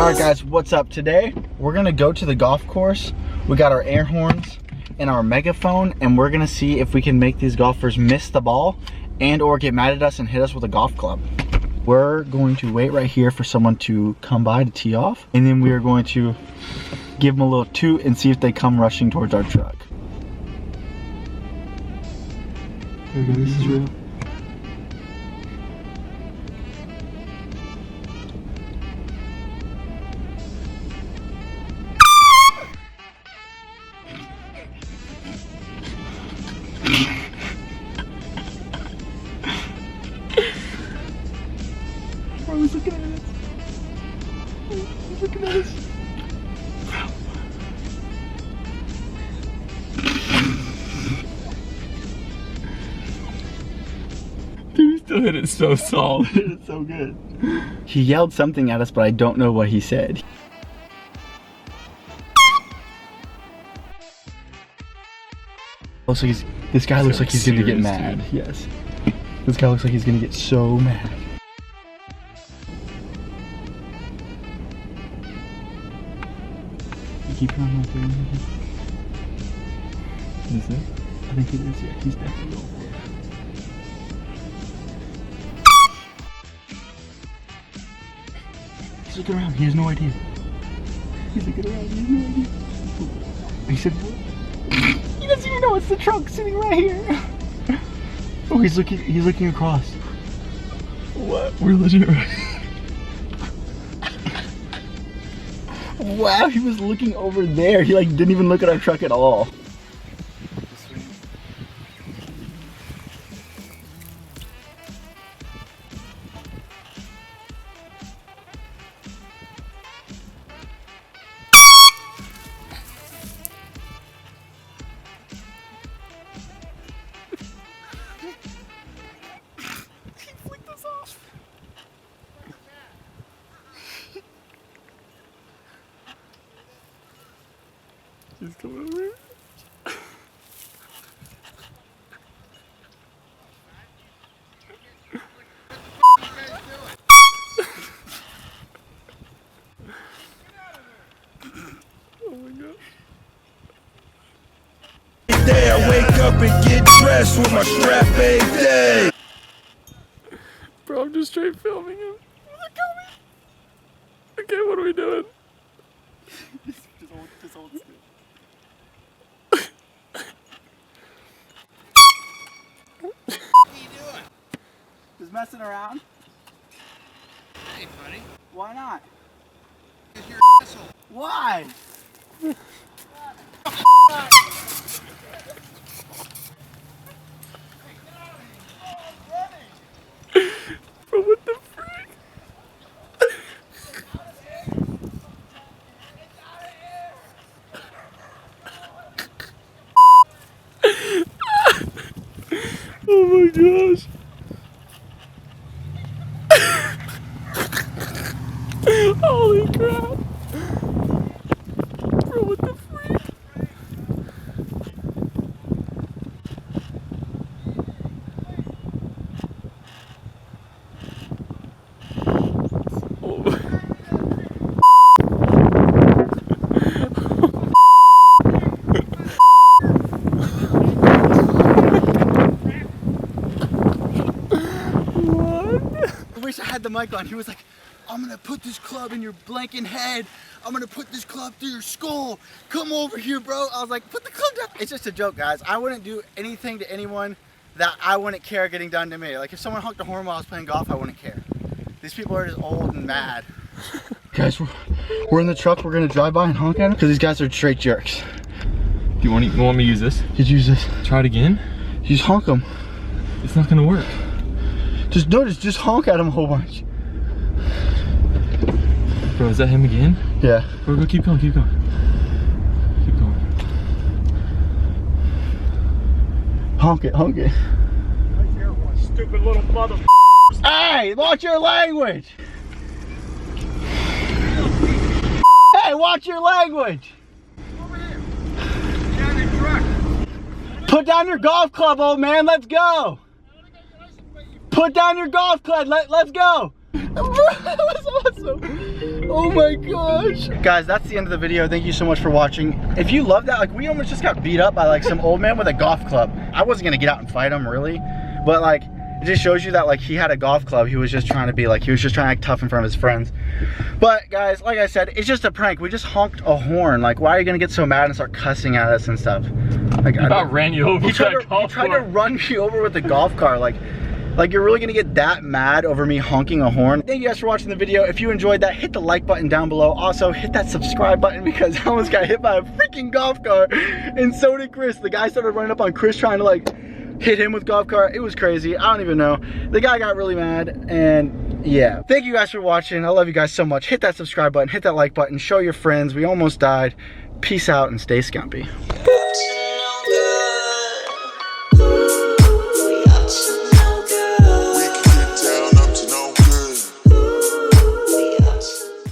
Alright guys, what's up? Today we're gonna go to the golf course. We got our air horns and our megaphone, and we're gonna see if we can make these golfers miss the ball and or get mad at us and hit us with a golf club. We're going to wait right here for someone to come by to tee off, and then we are going to give them a little toot and see if they come rushing towards our truck. Here we go, this is real. Bro, he's looking at us. He's looking at us. Dude, he still hit it so solid. He hit it so good. He yelled something at us, but I don't know what he said. Looks like this guy looks like he's gonna get mad. Dude. Yes. This guy looks like he's gonna get so mad. You keep your arm right there. Is it? I think it is, yeah. He's definitely going for it. He's looking around. He has no idea. He's looking around. He has no idea. He said, he doesn't even know it's the truck sitting right here. Oh, he's looking across. What? We're legit right. Wow, he was looking over there. He like didn't even look at our truck at all. He's coming over here. Oh my god. Day I wake up and get dressed with my strap day. Bro, I'm just straight filming him. Is it coming? Okay, what are we doing? Just hold still. What are you doing? Just messing around. That ain't funny. Why not? Because you're an asshole. Why? Bro, what the frick? Oh my gosh. Holy crap. Bro, what the freak? Oh. I wish I had the mic on. He was like, I'm gonna put this club in your blanking head. I'm gonna put this club through your skull. Come over here, bro. I was like, put the club down. It's just a joke, guys. I wouldn't do anything to anyone that I wouldn't care getting done to me. Like if someone honked a horn while I was playing golf, I wouldn't care. These people are just old and mad. Guys, we're in the truck. We're gonna drive by and honk at them because these guys are straight jerks. Do you want me to use this? Did you use this? Try it again? You just honk them. It's not gonna work. Just honk at them a whole bunch. Bro, is that him again? Yeah. Bro, go keep going, keep going. Keep going. Honk it, honk it. Stupid little mother. Hey, watch your language. Hey, watch your language. Over here. Down the truck. Put down your golf club, old man. Let's go. Put down your golf club. Let's go. That was awesome. Oh my gosh. Guys, that's the end of the video. Thank you so much for watching. If you love that, like, we almost just got beat up by like some old man with a golf club. I wasn't gonna get out and fight him really, but like, it just shows you that like he had a golf club. He was just trying to be like, he was just trying to act tough in front of his friends. But guys, like I said, it's just a prank. We just honked a horn. Like, why are you gonna get so mad and start cussing at us and stuff? Like, He about ran you over. He tried to run me over with the golf cart. Like you're really gonna get that mad over me honking a horn? Thank you guys for watching the video. If you enjoyed that, hit the like button down below. Also, hit that subscribe button because I almost got hit by a freaking golf cart. And so did Chris. The guy started running up on Chris trying to like hit him with golf cart. It was crazy. I don't even know. The guy got really mad, and yeah. Thank you guys for watching. I love you guys so much. Hit that subscribe button, hit that like button, show your friends. We almost died. Peace out and stay scumpy.